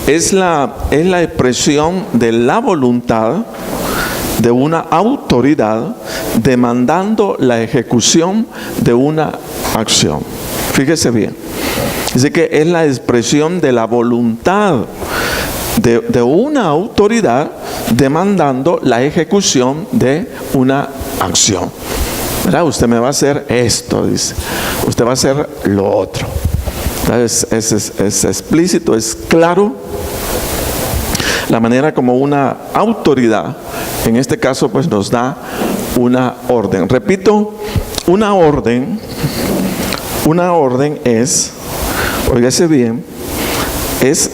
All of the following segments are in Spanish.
es la expresión de la voluntad de una autoridad demandando la ejecución de una acción. Fíjese bien. Dice que es la expresión de la voluntad de una autoridad demandando la ejecución de una acción. ¿Verdad? Usted me va a hacer esto, dice. Usted va a hacer lo otro. Es explícito, es claro la manera como una autoridad, en este caso, pues nos da una orden. Repito, una orden es, óigase bien, es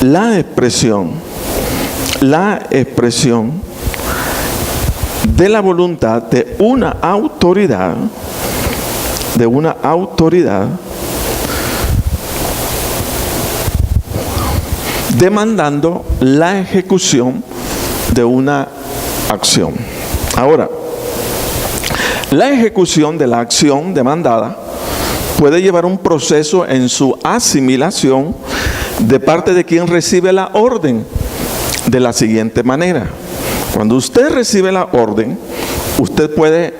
la expresión de la voluntad de una autoridad, demandando la ejecución de una acción. Ahora, la ejecución de la acción demandada puede llevar un proceso en su asimilación de parte de quien recibe la orden de la siguiente manera. Cuando usted recibe la orden, usted puede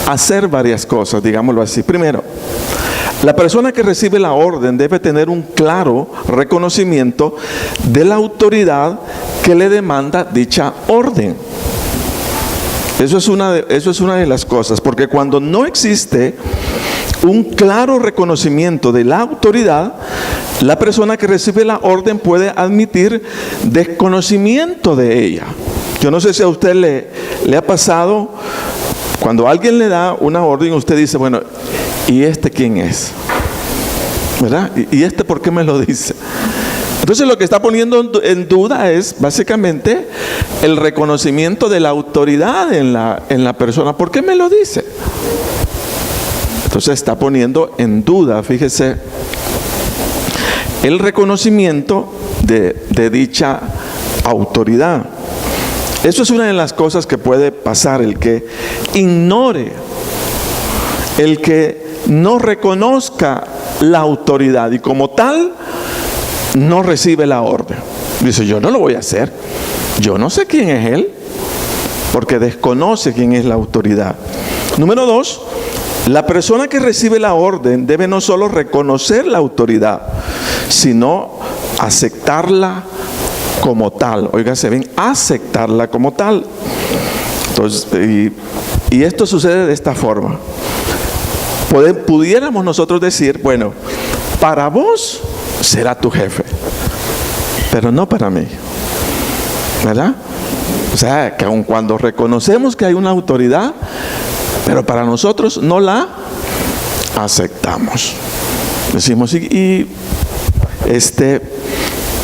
hacer varias cosas, digámoslo así. Primero, la persona que recibe la orden debe tener un claro reconocimiento de la autoridad que le demanda dicha orden. Eso es una de las cosas, porque cuando no existe un claro reconocimiento de la autoridad, la persona que recibe la orden puede admitir desconocimiento de ella. Yo no sé si a usted le ha pasado, cuando alguien le da una orden, usted dice, bueno, ¿y este quién es? ¿Verdad? ¿Y este por qué me lo dice? Entonces lo que está poniendo en duda es básicamente el reconocimiento de la autoridad en la persona. ¿Por qué me lo dice? Entonces está poniendo en duda, fíjese, el reconocimiento de dicha autoridad. Eso es una de las cosas que puede pasar, el que ignore, el que no reconozca la autoridad y como tal no recibe la orden. Dice, yo no lo voy a hacer, yo no sé quién es él, porque desconoce quién es la autoridad. Número 2, la persona que recibe la orden debe no solo reconocer la autoridad, sino aceptarla como tal. Óigase bien, aceptarla como tal. Entonces, y esto sucede de esta forma. Pudiéramos nosotros decir, bueno, para vos será tu jefe, pero no para mí, ¿verdad? O sea, que aun cuando reconocemos que hay una autoridad, pero para nosotros no la aceptamos. Decimos,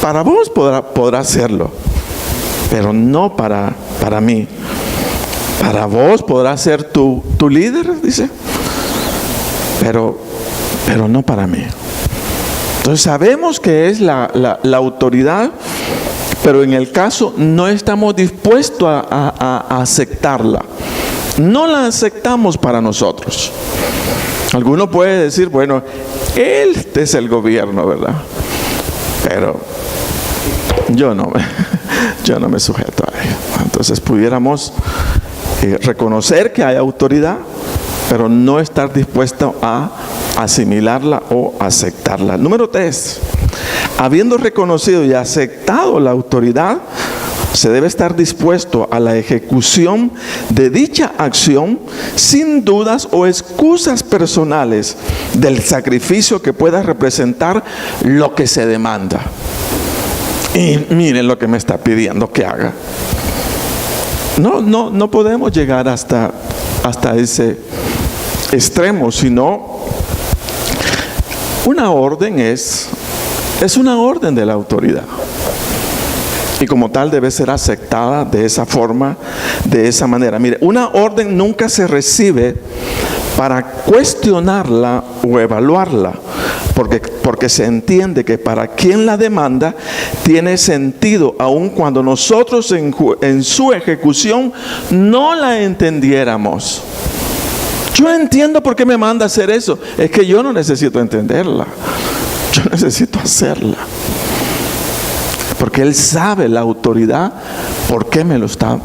para vos podrá hacerlo, pero no para mí. Para vos podrá ser tu líder, dice, pero no para mí. Entonces sabemos que es la autoridad, pero en el caso no estamos dispuestos a aceptarla. No la aceptamos para nosotros. Alguno puede decir, bueno, este es el gobierno, ¿verdad? Pero yo no me sujeto a ello. Entonces pudiéramos reconocer que hay autoridad, pero no estar dispuesto a asimilarla o aceptarla. Número 3, habiendo reconocido y aceptado la autoridad, se debe estar dispuesto a la ejecución de dicha acción sin dudas o excusas personales del sacrificio que pueda representar lo que se demanda. Y miren lo que me está pidiendo que haga. No podemos llegar hasta ese extremo, sino una orden es una orden de la autoridad. Y como tal debe ser aceptada de esa forma, de esa manera. Mire, una orden nunca se recibe para cuestionarla o evaluarla, porque se entiende que para quien la demanda tiene sentido, aun cuando nosotros en su ejecución no la entendiéramos. Yo entiendo por qué me manda a hacer eso, es que yo no necesito entenderla. yo necesito hacerla. Porque Él sabe la autoridad, por qué me lo está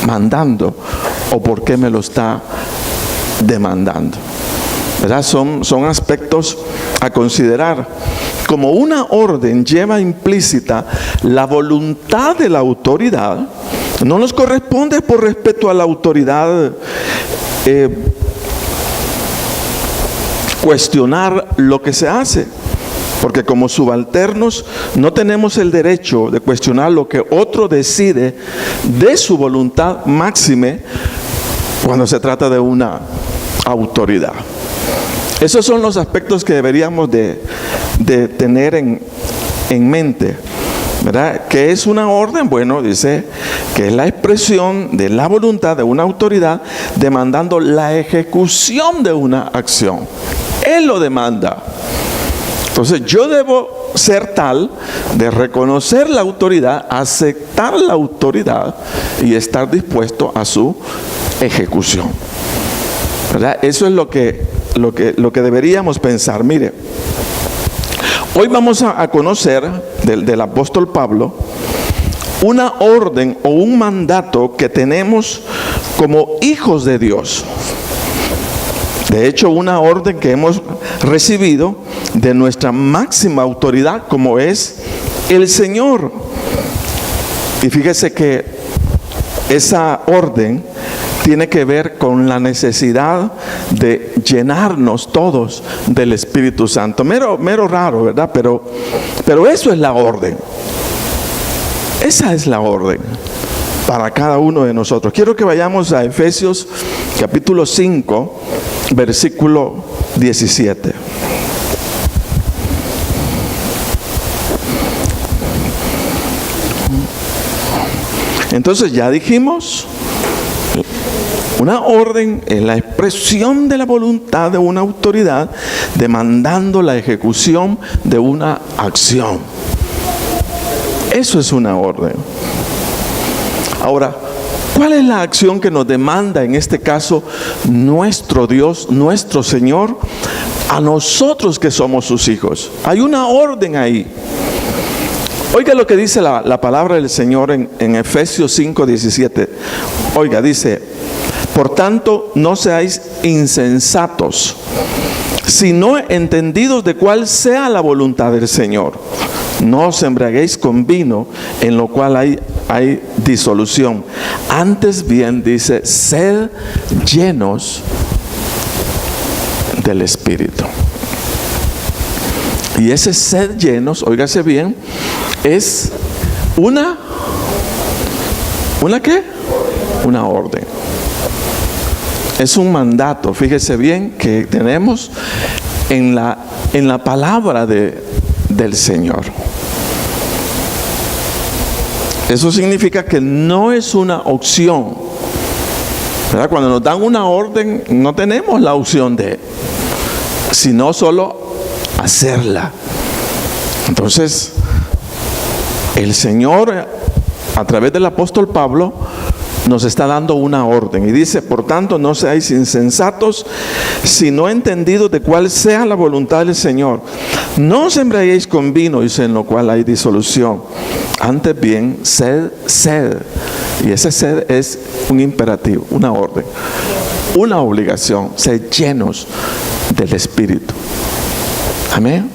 mandando o por qué me lo está demandando. ¿Verdad? Son aspectos a considerar. Como una orden lleva implícita la voluntad de la autoridad, no nos corresponde por respeto a la autoridad cuestionar lo que se hace. Porque como subalternos no tenemos el derecho de cuestionar lo que otro decide de su voluntad máxime cuando se trata de una autoridad. Esos son los aspectos que deberíamos de tener en mente, ¿verdad? ¿Qué es una orden? Bueno, dice que es la expresión de la voluntad de una autoridad demandando la ejecución de una acción. Él lo demanda. Entonces yo debo ser tal de reconocer la autoridad, aceptar la autoridad y estar dispuesto a su ejecución, ¿verdad? Eso es lo que deberíamos pensar. Mire, hoy vamos a conocer del apóstol Pablo una orden o un mandato que tenemos como hijos de Dios. De hecho, una orden que hemos recibido de nuestra máxima autoridad, como es el Señor. Y fíjese que esa orden tiene que ver con la necesidad de llenarnos todos del Espíritu Santo. Mero raro, ¿verdad? Pero eso es la orden. Esa es la orden para cada uno de nosotros. Quiero que vayamos a Efesios capítulo 5, versículo 17. Entonces ya dijimos, una orden es la expresión de la voluntad de una autoridad demandando la ejecución de una acción. Eso es una orden. Ahora, ¿cuál es la acción que nos demanda en este caso nuestro Dios, nuestro Señor, a nosotros que somos sus hijos? Hay una orden ahí. Oiga lo que dice la palabra del Señor en Efesios 5, 17. Oiga, dice: por tanto, no seáis insensatos, sino entendidos de cuál sea la voluntad del Señor. No os embriaguéis con vino, en lo cual hay disolución. Antes bien, dice, sed llenos del Espíritu. Y ese sed llenos, óigase bien, es ¿una qué? Una orden. Es un mandato, fíjese bien, que tenemos en la palabra del Señor. Eso significa que no es una opción, ¿verdad? Cuando nos dan una orden, no tenemos la opción de, sino solo hacerla. Entonces, el Señor, a través del apóstol Pablo, nos está dando una orden y dice: por tanto, no seáis insensatos, sino entendidos de cuál sea la voluntad del Señor. No os embriaguéis con vino, dice, en lo cual hay disolución. Antes bien, sed. Y ese sed es un imperativo, una orden, una obligación. Sed llenos del Espíritu. Amén.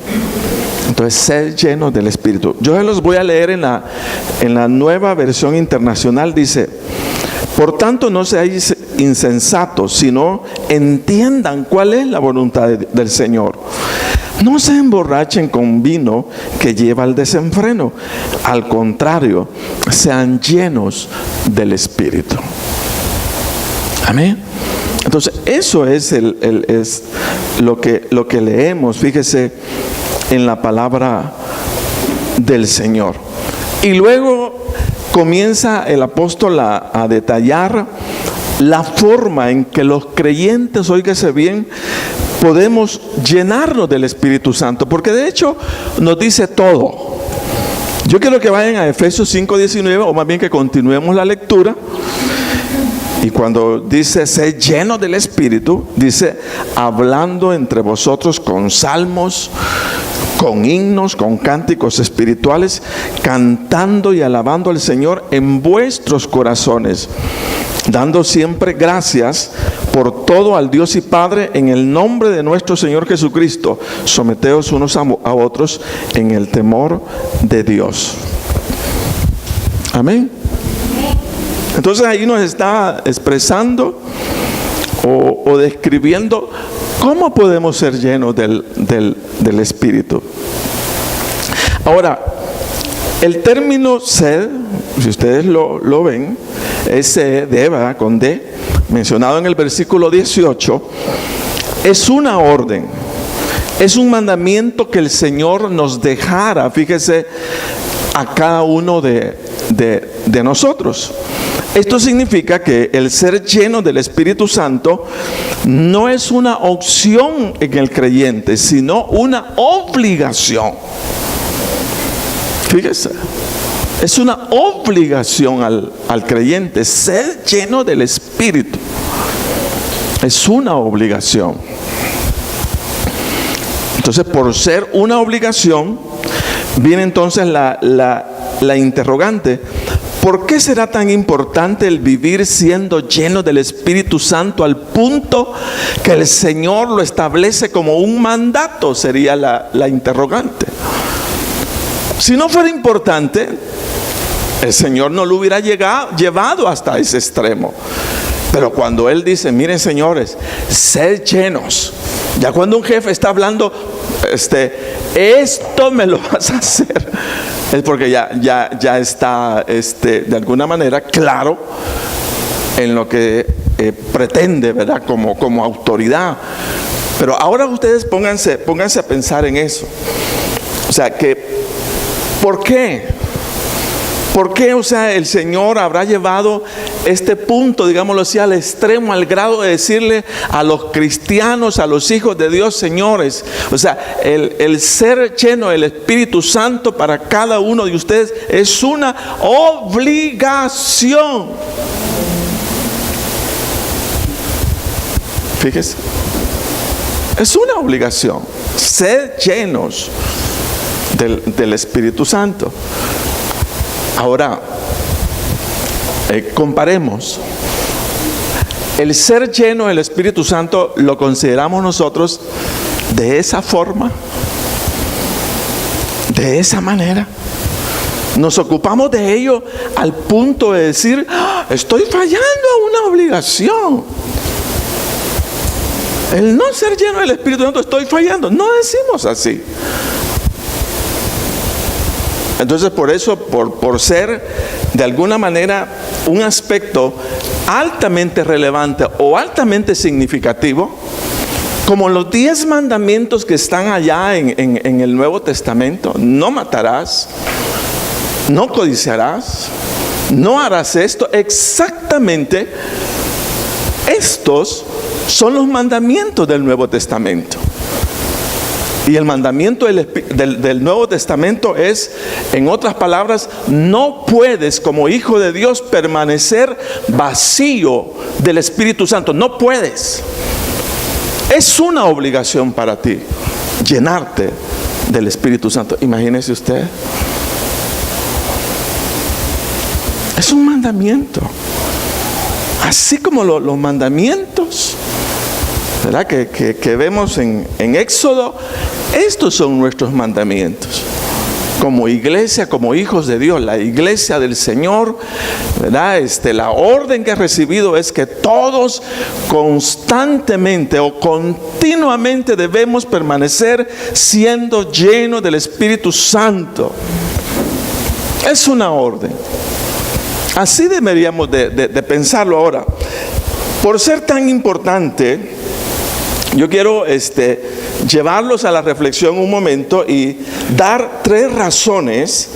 Entonces, sed llenos del Espíritu. Yo los voy a leer en la Nueva Versión Internacional. Dice: por tanto, no seáis insensatos, sino entiendan cuál es la voluntad del Señor. No se emborrachen con vino que lleva al desenfreno. Al contrario, sean llenos del Espíritu. Amén. Entonces, eso es lo que leemos, fíjese, en la palabra del Señor. Y luego comienza el apóstol a detallar la forma en que los creyentes, óigase bien, podemos llenarnos del Espíritu Santo, porque de hecho nos dice todo. Yo quiero que vayan a Efesios 5:19, o más bien que continuemos la lectura. Y cuando dice sed llenos del Espíritu, dice hablando entre vosotros con salmos, con himnos, con cánticos espirituales, cantando y alabando al Señor en vuestros corazones, dando siempre gracias por todo al Dios y Padre en el nombre de nuestro Señor Jesucristo. Someteos unos a otros en el temor de Dios. Amén. Entonces ahí nos está expresando o describiendo cómo podemos ser llenos del Espíritu. Ahora, el término sed, si ustedes lo ven, es sed, ¿verdad? Con D, mencionado en el versículo 18, es una orden, es un mandamiento que el Señor nos dejara, fíjese, a cada uno de nosotros. Esto significa que el ser lleno del Espíritu Santo no es una opción en el creyente, sino una obligación. Fíjese, es una obligación al creyente ser lleno del Espíritu. Es una obligación. Entonces, por ser una obligación, viene entonces la interrogante: ¿por qué será tan importante el vivir siendo lleno del Espíritu Santo al punto que el Señor lo establece como un mandato? Sería la interrogante. Si no fuera importante, el Señor no lo hubiera llevado hasta ese extremo. Pero cuando Él dice: miren, señores, sed llenos, ya cuando un jefe está hablando, esto me lo vas a hacer, es porque ya está de alguna manera claro en lo que pretende, ¿verdad? Como autoridad. Pero ahora ustedes pónganse a pensar en eso. O sea, que ¿por qué? ¿Por qué, o sea, el Señor habrá llevado este punto, digámoslo así, al extremo, al grado de decirle a los cristianos, a los hijos de Dios, señores, o sea, el ser lleno del Espíritu Santo para cada uno de ustedes es una obligación? Fíjese, es una obligación ser llenos del Espíritu Santo. Ahora, comparemos. El ser lleno del Espíritu Santo lo consideramos nosotros de esa forma, de esa manera. Nos ocupamos de ello al punto de decir: estoy fallando a una obligación. El no ser lleno del Espíritu Santo, estoy fallando. No decimos así. Entonces, por eso, por ser de alguna manera un aspecto altamente relevante o altamente significativo, como los 10 mandamientos que están allá en el Nuevo Testamento: no matarás, no codiciarás, no harás esto. Exactamente, estos son los mandamientos del Nuevo Testamento. Y el mandamiento del Nuevo Testamento es, en otras palabras, no puedes como hijo de Dios permanecer vacío del Espíritu Santo. No puedes. Es una obligación para ti llenarte del Espíritu Santo. Imagínese usted. Es un mandamiento. Así como los mandamientos, ¿verdad?, que vemos en Éxodo. Estos son nuestros mandamientos como iglesia, como hijos de Dios, la iglesia del Señor, ¿verdad? La orden que he recibido es que todos constantemente o continuamente debemos permanecer siendo llenos del Espíritu Santo. Es una orden. Así deberíamos de pensarlo. Ahora, por ser tan importante, yo quiero llevarlos a la reflexión un momento y dar 3 razones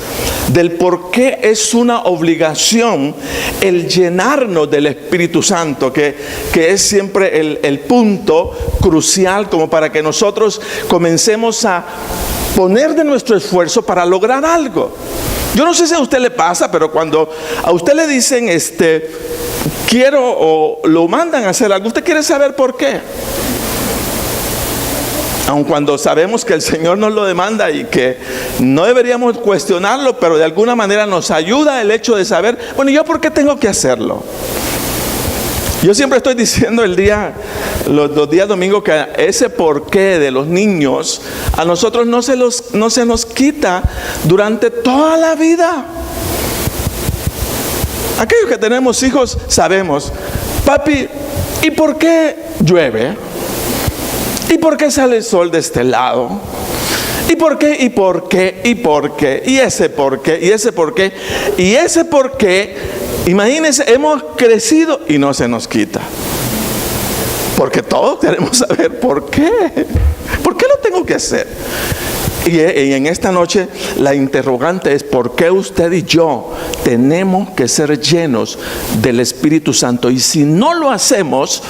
del por qué es una obligación el llenarnos del Espíritu Santo, que es siempre el punto crucial como para que nosotros comencemos a poner de nuestro esfuerzo para lograr algo. Yo no sé si a usted le pasa, pero cuando a usted le dicen quiero, o lo mandan a hacer algo, usted quiere saber por qué. Aun cuando sabemos que el Señor nos lo demanda y que no deberíamos cuestionarlo, pero de alguna manera nos ayuda el hecho de saber, bueno, ¿yo por qué tengo que hacerlo? Yo siempre estoy diciendo los días domingos, que ese porqué de los niños a nosotros no se nos quita durante toda la vida. Aquellos que tenemos hijos sabemos, papi, ¿y por qué llueve? ¿Y por qué sale el sol de este lado? ¿Y por qué? ¿Y por qué? ¿Y por qué? ¿Y ese por qué? ¿Y ese por qué? ¿Y ese por qué? Imagínense, hemos crecido y no se nos quita. Porque todos queremos saber por qué. ¿Por qué lo tengo que hacer? Y en esta noche la interrogante es: ¿por qué usted y yo tenemos que ser llenos del Espíritu Santo? Y si no lo hacemos,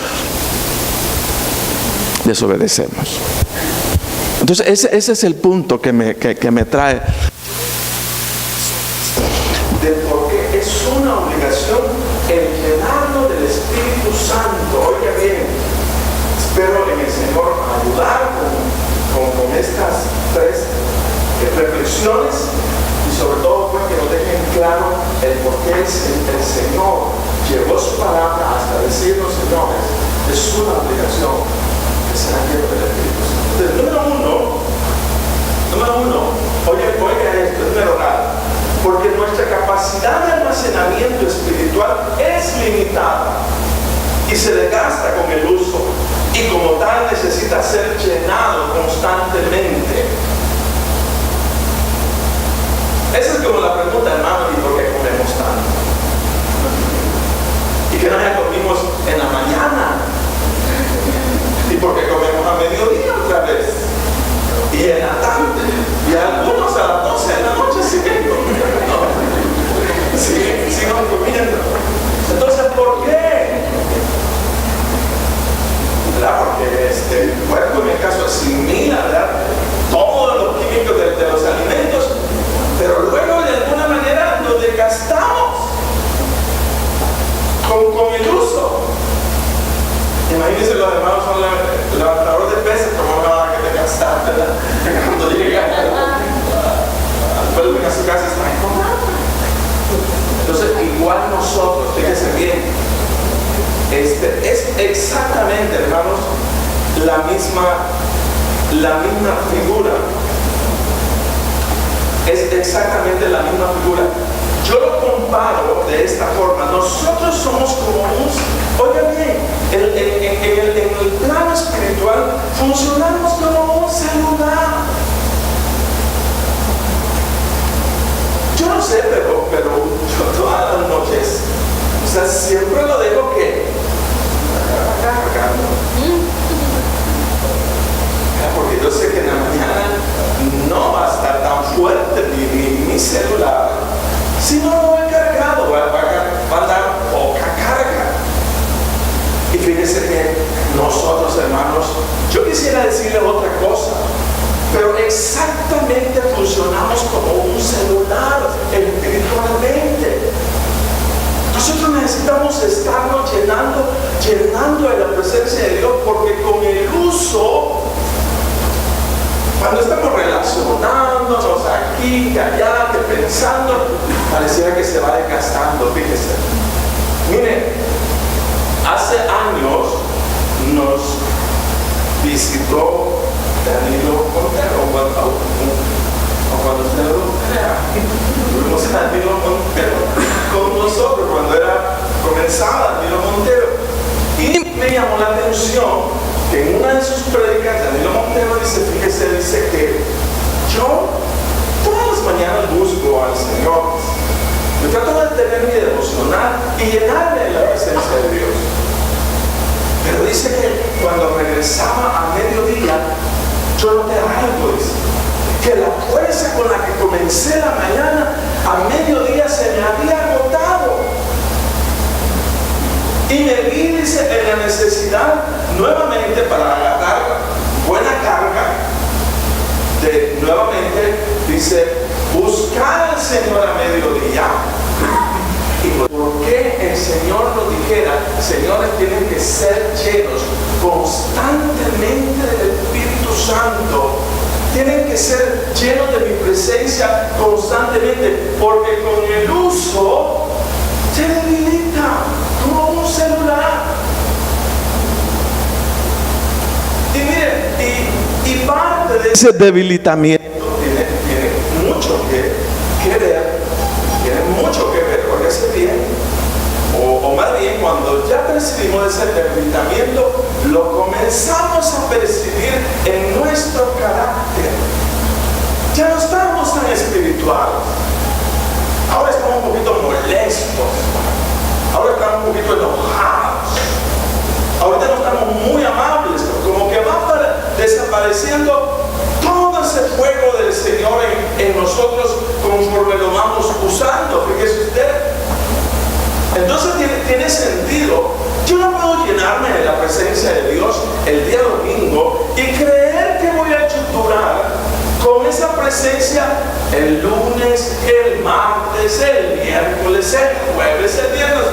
desobedecemos. Entonces ese es el punto que me trae de por qué es una obligación el llenarnos del Espíritu Santo. Oiga bien, espero en el Señor ayudar con estas tres reflexiones, y sobre todo pues que nos dejen claro el por qué el Señor llevó su palabra hasta decirnos: señores, es una obligación que será lleno del Espíritu Santo. Entonces, número uno, oiga esto, es verdad, porque nuestra capacidad de almacenamiento espiritual es limitada y se desgasta con el uso, y como tal necesita ser llenado constantemente. Esa es como la pregunta, hermano: ¿y por qué comemos tanto? ¿Y qué no ya comimos en la mañana? ¿Y por qué comemos a mediodía otra vez? Y en la tarde, y algunos a las 12 de la noche siguen comiendo. Siguen comiendo. Entonces, ¿por qué? ¿Verdad? Porque el cuerpo, en el caso, asimila, ¿verdad?, todos los químicos de los alimentos, pero luego de alguna manera los desgastamos con el uso. Imagínense, los hermanos son levantadores de pesas, como van a que desgastar, ¿verdad? Cuando llegan después de a su casa están con nada. Entonces, igual nosotros, fíjense bien, es exactamente, hermanos, la misma figura. Es exactamente la misma figura. Yo lo comparo de esta forma: nosotros somos como oiga bien, en el plano espiritual funcionamos como un celular. Yo no sé, pero yo todas las noches, o sea, siempre lo dejo que cargando. Porque yo sé que en la mañana no va a estar tan fuerte mi celular. Si no lo he cargado, va a dar poca carga. Y fíjense que nosotros, hermanos, yo quisiera decirle otra cosa, pero exactamente funcionamos como un celular espiritualmente. Nosotros necesitamos estarnos llenando de la presencia de Dios, porque con el uso, cuando estamos relacionándonos aquí, que allá, que pensando, pareciera que se va desgastando. Fíjese, miren, hace años nos visitó Danilo Montero, o cuando usted lo crea, tuvimos a Danilo Montero con nosotros cuando comenzaba Danilo Montero, y me llamó la atención que en una de sus prédicas Danilo Montero dice que yo todas las mañanas busco al Señor, yo trato de tener mi devocional y llenarme de la presencia de Dios, pero dice que cuando regresaba a mediodía yo noté algo, dice, que la fuerza con la que comencé la mañana a mediodía se me había agotado, y me vi, dice, en la necesidad nuevamente, para agarrar buena carga, de nuevamente, dice, buscar al Señor a mediodía. ¿Y por qué el Señor nos dijera: señores, tienen que ser llenos constantemente del Espíritu Santo tienen que ser llenos de mi presencia constantemente, porque con el uso se debilita como un celular. Y miren, y parte de ese debilitamiento tiene mucho que ver, porque ese bien, o más bien cuando ya percibimos ese debilitamiento, lo comenzamos a percibir en nuestro carácter. Ya no estamos tan espirituales, ahora estamos un poquito molestos, ahora estamos un poquito enojados, ahorita no estamos muy amables, como que va desapareciendo todo ese fuego del Señor en nosotros conforme lo vamos usando. Fíjese usted. Entonces tiene sentido. Yo no puedo llenarme de la presencia de Dios el día domingo y creer que voy a durar con esa presencia el lunes, el martes, el miércoles, el jueves, el viernes.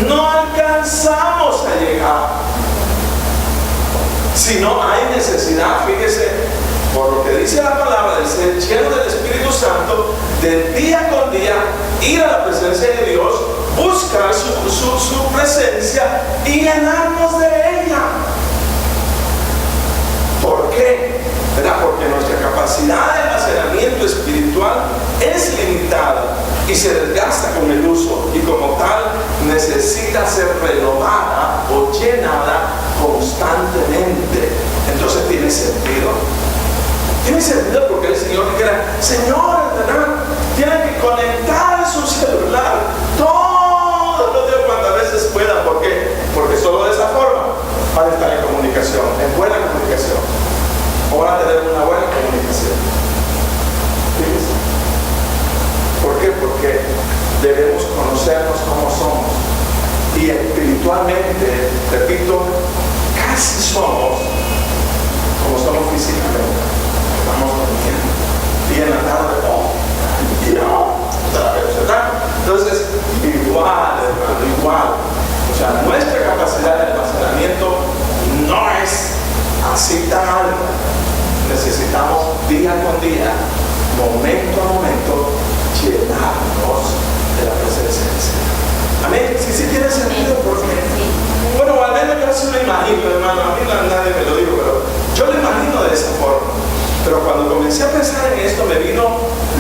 No alcanzamos a llegar. Si no hay necesidad, fíjese, por lo que dice la palabra, de ser lleno del Espíritu Santo, de día con día, ir a la presencia de Dios, buscar su presencia y llenarnos de ella. ¿Por qué? ¿Verdad? Porque nuestra capacidad de almacenamiento espiritual es limitada y se desgasta con el uso, y como tal necesita ser renovada o llenada constantemente. Entonces tiene sentido. Tiene sentido porque el Señor dijera: señores, ¿verdad? Tienen que conectar su celular todos los días cuantas veces puedan. ¿Por qué? Porque solo de esa forma van a estar en comunicación, en buena comunicación, o van a tener una buena comunicación. ¿Fíjense? ¿Por qué? Porque debemos conocernos como somos, y espiritualmente, repito, casi somos como somos físicamente. Estamos durmiendo y en la tarde, otra vez, ¿verdad? Entonces, igual, hermano, igual. O sea, nuestra capacidad de almacenamiento no es así tan alta. Necesitamos día con día, momento a momento, llenarnos de la presencia del Señor. Amén. Sí tiene sentido, porque, bueno, al menos yo así lo imagino, hermano. A mí nadie me lo dijo, pero yo lo imagino de esa forma. Pero cuando comencé a pensar en esto, me vino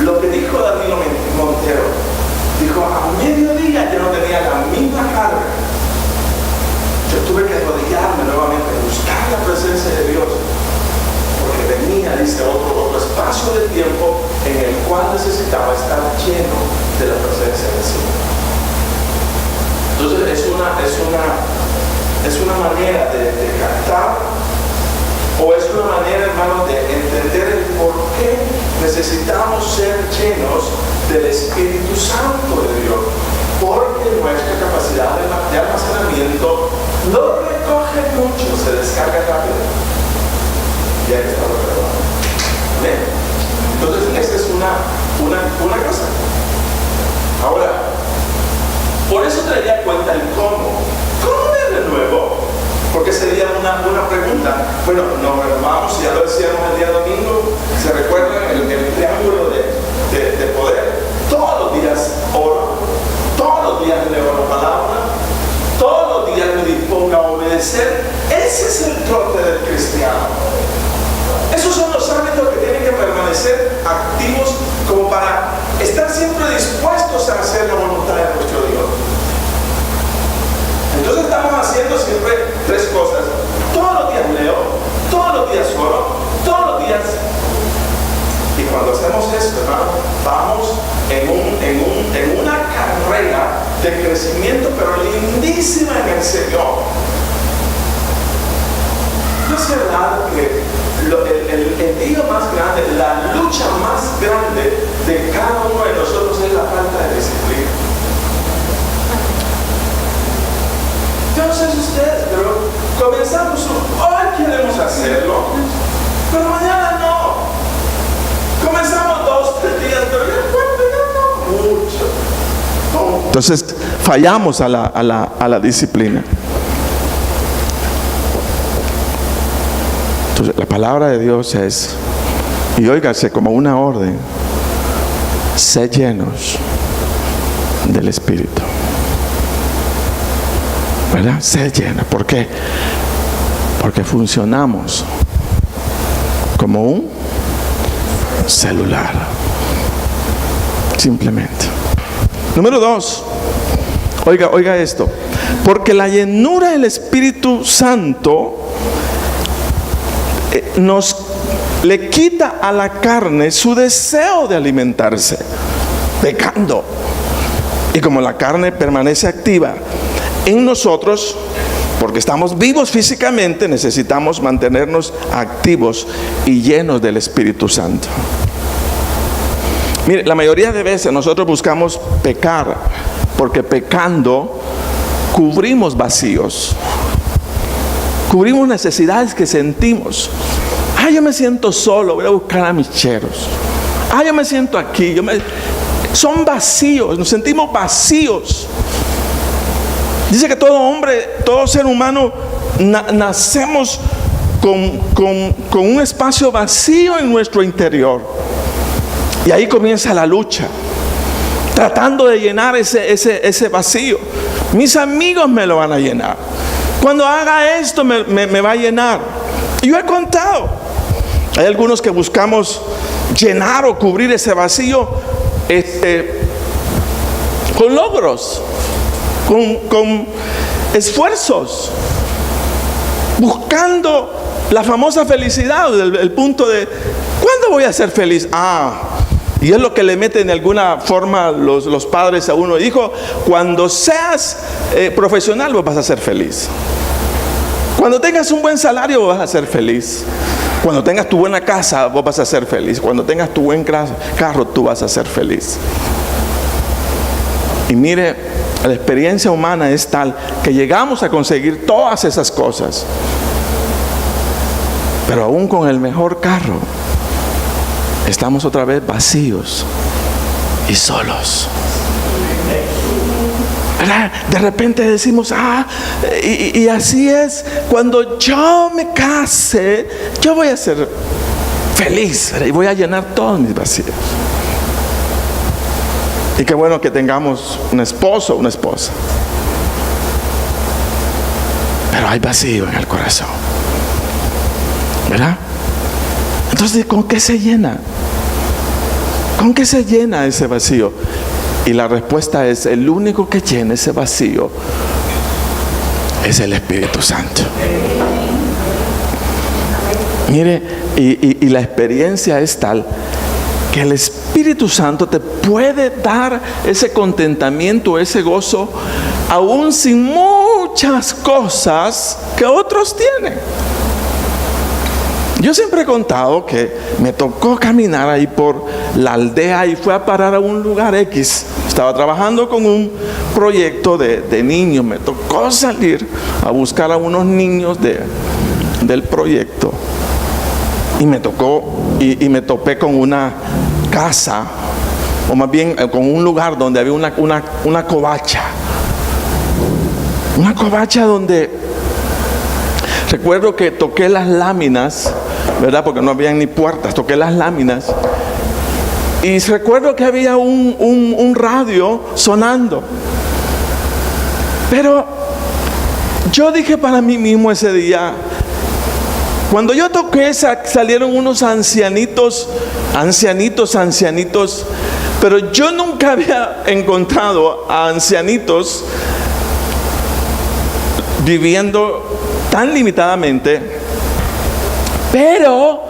lo que dijo Danilo Montero. Dijo: a mediodía yo no tenía la misma carga. Yo tuve que arrodillarme nuevamente, buscar la presencia de Dios, porque venía, dice, otro espacio de tiempo en el cual necesitaba estar lleno de la presencia del Señor. Entonces es una manera de captar, o es una manera, hermano, de entender el por qué necesitamos ser llenos del Espíritu Santo de Dios. Porque nuestra capacidad de almacenamiento no recoge mucho, se descarga rápido. Ya está lo grabado. ¿Amén? Entonces, esta es una cosa. Ahora, por eso traería cuenta el cómo. ¿Cómo me renuevo? Porque sería una pregunta. Bueno, nos renovamos, ya lo decíamos el día domingo, ¿se recuerdan el triángulo de poder? Todos los días oro, todos los días leo la palabra, todos los días me dispongo a obedecer. Ese es el trote del cristiano. Esos son los hábitos que tienen que permanecer activos, como para estar siempre dispuestos a hacer la voluntad de nuestro Dios. Entonces estamos haciendo siempre tres cosas. Todos los días leo, todos los días oro, todos los días. Y cuando hacemos esto, hermano, vamos en una carrera de crecimiento, pero lindísima en el Señor. ¿No es verdad que el lío más grande, la lucha más grande de cada uno de nosotros es la falta de disciplina? Yo no sé si ustedes, pero comenzamos hoy queremos hacerlo, pero mañana no. Comenzamos 2, 3 días, pero ya no mucho. Entonces fallamos a la disciplina. Entonces, la palabra de Dios es, y óigase como una orden: sed llenos del Espíritu. ¿Verdad? Sed llenos. ¿Por qué? Porque funcionamos como un celular. Simplemente. Número 2. Oiga esto. Porque la llenura del Espíritu Santo le quita a la carne su deseo de alimentarse, pecando. Y como la carne permanece activa en nosotros, porque estamos vivos físicamente, necesitamos mantenernos activos y llenos del Espíritu Santo. Mire, la mayoría de veces nosotros buscamos pecar, porque pecando cubrimos vacíos, cubrimos necesidades que sentimos. Yo me siento solo, voy a buscar a mis cheros. Yo me siento aquí. Son vacíos, nos sentimos vacíos. Dice que todo hombre, todo ser humano, nacemos con un espacio vacío en nuestro interior. Y ahí comienza la lucha, tratando de llenar ese vacío. Mis amigos me lo van a llenar. Cuando haga esto me va a llenar. Y yo he contado, hay algunos que buscamos llenar o cubrir ese vacío con logros, con esfuerzos, buscando la famosa felicidad, el punto de ¿cuándo voy a ser feliz? Y es lo que le meten de alguna forma los padres a uno: hijo, cuando seas profesional vos vas a ser feliz. Cuando tengas un buen salario vos vas a ser feliz. Cuando tengas tu buena casa vos vas a ser feliz. Cuando tengas tu buen carro tú vas a ser feliz. Y mire, la experiencia humana es tal que llegamos a conseguir todas esas cosas, pero aún con el mejor carro estamos otra vez vacíos y solos. ¿Verdad? De repente decimos, y así es, cuando yo me case, yo voy a ser feliz, ¿verdad? Y voy a llenar todos mis vacíos. Y qué bueno que tengamos un esposo o una esposa, pero hay vacío en el corazón, ¿verdad? Entonces, ¿con qué se llena? ¿Con qué se llena ese vacío? Y la respuesta es: el único que llena ese vacío es el Espíritu Santo. Mire, y la experiencia es tal que el Espíritu Santo te puede dar ese contentamiento, ese gozo, aún sin muchas cosas que otros tienen. Yo siempre he contado que me tocó caminar ahí por la aldea y fue a parar a un lugar X. Estaba trabajando con un proyecto de niños. Me tocó salir a buscar a unos niños del proyecto. Y me tocó, y me topé con una casa, o más bien con un lugar donde había una covacha. Una covacha donde recuerdo que toqué las láminas, ¿verdad? Porque no había ni puertas, toqué las láminas. Y recuerdo que había un radio sonando. Pero yo dije para mí mismo ese día, cuando yo toqué, salieron unos ancianitos, pero yo nunca había encontrado a ancianitos viviendo tan limitadamente, pero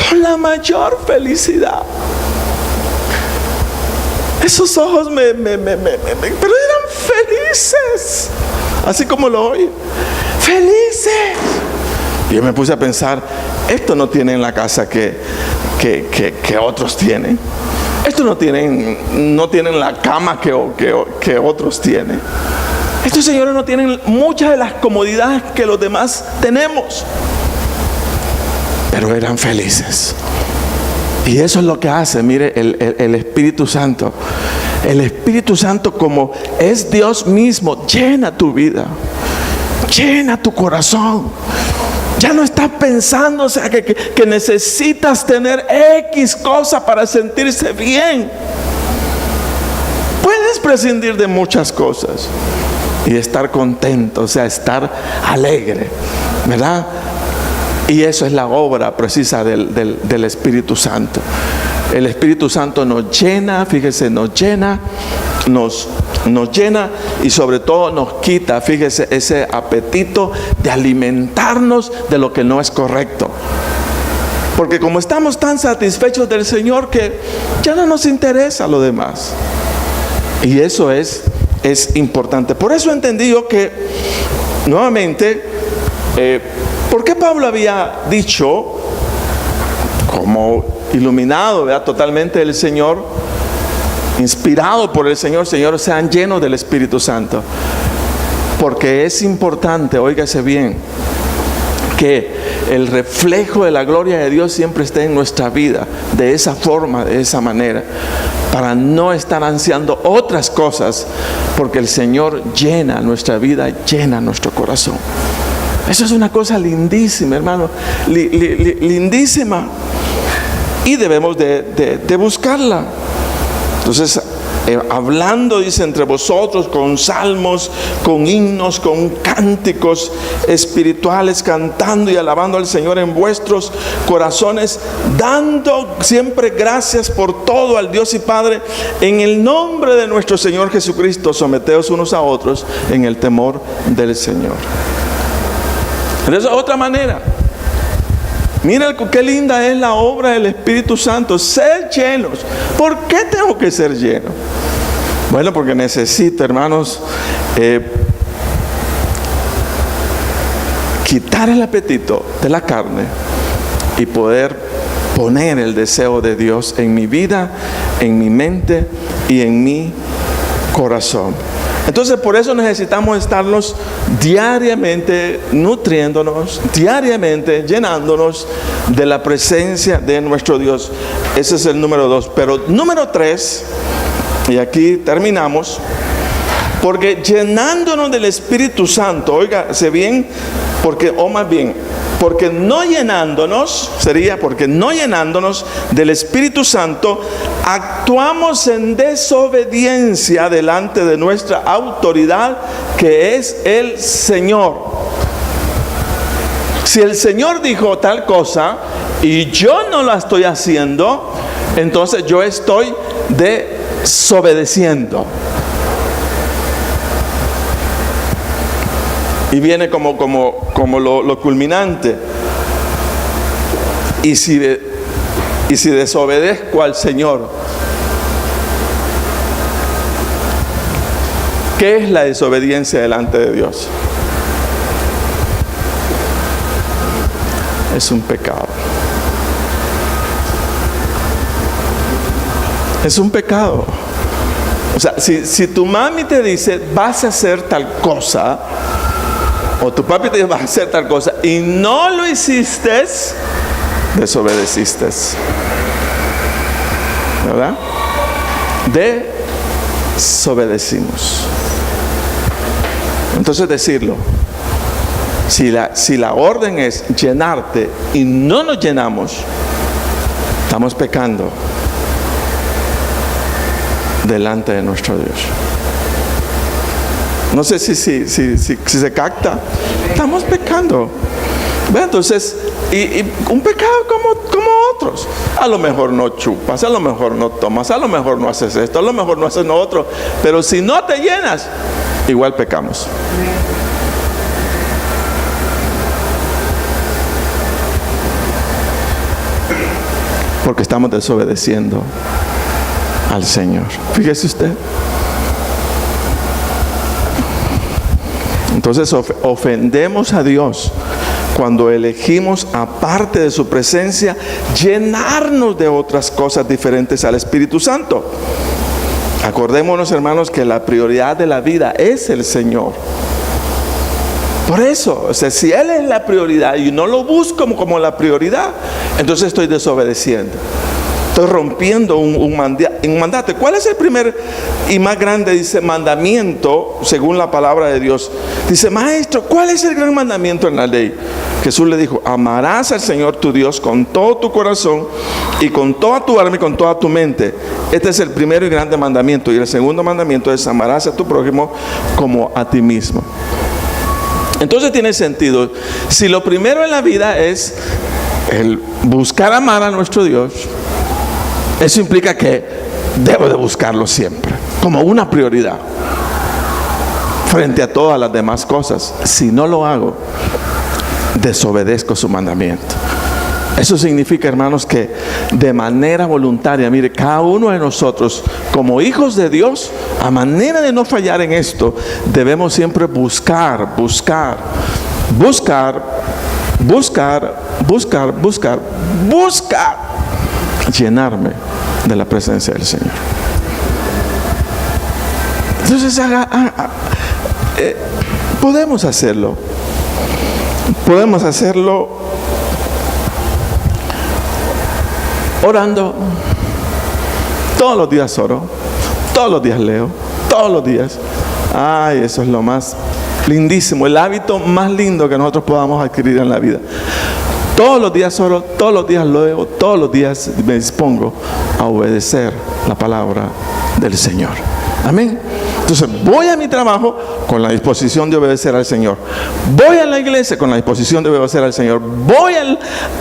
con la mayor felicidad. Esos ojos pero eran felices, así como lo oí, felices. Y yo me puse a pensar, esto no tienen la casa que otros tienen. Estos no tienen la cama que otros tienen. Estos señores no tienen muchas de las comodidades que los demás tenemos, pero eran felices. Y eso es lo que hace, mire, el Espíritu Santo. El Espíritu Santo, como es Dios mismo, llena tu vida, llena tu corazón, Ya no estás pensando, o sea, que necesitas tener X cosa para sentirse bien. Puedes prescindir de muchas cosas y estar contento, o sea, estar alegre, ¿verdad? Y eso es la obra precisa del Espíritu Santo. El Espíritu Santo nos llena, fíjese, nos llena y sobre todo nos quita, fíjese, ese apetito de alimentarnos de lo que no es correcto. Porque como estamos tan satisfechos del Señor que ya no nos interesa lo demás. Y eso es importante. Por eso entendí yo que, nuevamente, ¿por qué Pablo había dicho, como iluminado, ¿verdad?, totalmente del Señor, inspirado por el Señor, sean llenos del Espíritu Santo? Porque es importante, óigase bien, que el reflejo de la gloria de Dios siempre esté en nuestra vida, de esa forma, de esa manera, para no estar ansiando otras cosas, porque el Señor llena nuestra vida, llena nuestro corazón. Eso es una cosa lindísima, hermano, lindísima, y debemos de buscarla. Entonces, hablando, dice, entre vosotros con salmos, con himnos, con cánticos espirituales, cantando y alabando al Señor en vuestros corazones, dando siempre gracias por todo al Dios y Padre, en el nombre de nuestro Señor Jesucristo. Someteos unos a otros en el temor del Señor. De esa otra manera, mira qué linda es la obra del Espíritu Santo. Ser llenos. ¿Por qué tengo que ser lleno? Bueno, porque necesito, hermanos, quitar el apetito de la carne y poder poner el deseo de Dios en mi vida, en mi mente y en mi corazón. Entonces, por eso necesitamos estarnos diariamente nutriéndonos, diariamente llenándonos de la presencia de nuestro Dios. Ese es el número 2. Pero número 3, y aquí terminamos, porque llenándonos del Espíritu Santo, óigase bien, porque no llenándonos del Espíritu Santo, actuamos en desobediencia delante de nuestra autoridad, que es el Señor. Si el Señor dijo tal cosa y yo no la estoy haciendo, entonces yo estoy desobedeciendo. Y viene como lo culminante. Y si desobedezco al Señor, ¿qué es la desobediencia delante de Dios? Es un pecado. Es un pecado. O sea, si tu mami te dice, vas a hacer tal cosa, o tu papi te dice, vas a hacer tal cosa, y no lo hiciste, desobedeciste, ¿verdad? Desobedecimos. Entonces decirlo, si la orden es llenarte y no nos llenamos, estamos pecando delante de nuestro Dios. No sé si se capta. Estamos pecando. Entonces, y un pecado como otros. A lo mejor no chupas, a lo mejor no tomas, a lo mejor no haces esto, a lo mejor no haces lo otro. Pero si no te llenas, igual pecamos. Porque estamos desobedeciendo al Señor. Fíjese usted. Entonces ofendemos a Dios cuando elegimos, aparte de su presencia, llenarnos de otras cosas diferentes al Espíritu Santo. Acordémonos, hermanos, que la prioridad de la vida es el Señor. Por eso, o sea, si Él es la prioridad y no lo busco como la prioridad, entonces estoy desobedeciendo. Estoy rompiendo un mandato. ¿Cuál es el primer y más grande, dice, mandamiento según la palabra de Dios? Dice, maestro, ¿cuál es el gran mandamiento en la ley? Jesús le dijo, amarás al Señor tu Dios con todo tu corazón y con toda tu alma y con toda tu mente. Este es el primero y grande mandamiento. Y el segundo mandamiento es amarás a tu prójimo como a ti mismo. Entonces tiene sentido. Si lo primero en la vida es el buscar amar a nuestro Dios, eso implica que debo de buscarlo siempre, como una prioridad, frente a todas las demás cosas. Si no lo hago, desobedezco su mandamiento. Eso significa, hermanos, que de manera voluntaria, mire, cada uno de nosotros, como hijos de Dios, a manera de no fallar en esto, debemos siempre buscar llenarme de la presencia del Señor. Entonces podemos hacerlo orando. Todos los días oro, todos los días leo, todos los días. Ay, eso es lo más lindísimo, el hábito más lindo que nosotros podamos adquirir en la vida. Todos los días oro, todos los días leo, todos los días me dispongo a obedecer la palabra del Señor. Amén. Entonces voy a mi trabajo con la disposición de obedecer al Señor. Voy a la iglesia con la disposición de obedecer al Señor. Voy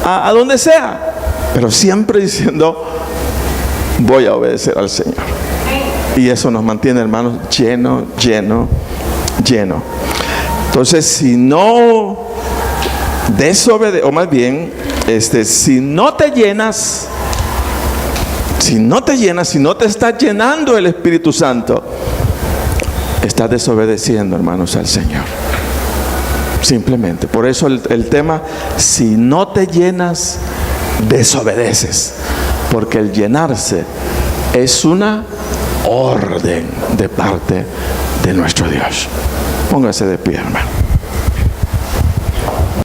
a donde sea, pero siempre diciendo, voy a obedecer al Señor. Y eso nos mantiene, hermanos, lleno. Entonces, si no desobedeces, o más bien, si no te llenas, si no te estás llenando el Espíritu Santo, estás desobedeciendo, hermanos, al Señor. Simplemente. Por eso el tema, si no te llenas, desobedeces. Porque el llenarse es una orden de parte de nuestro Dios. Póngase de pie, hermano.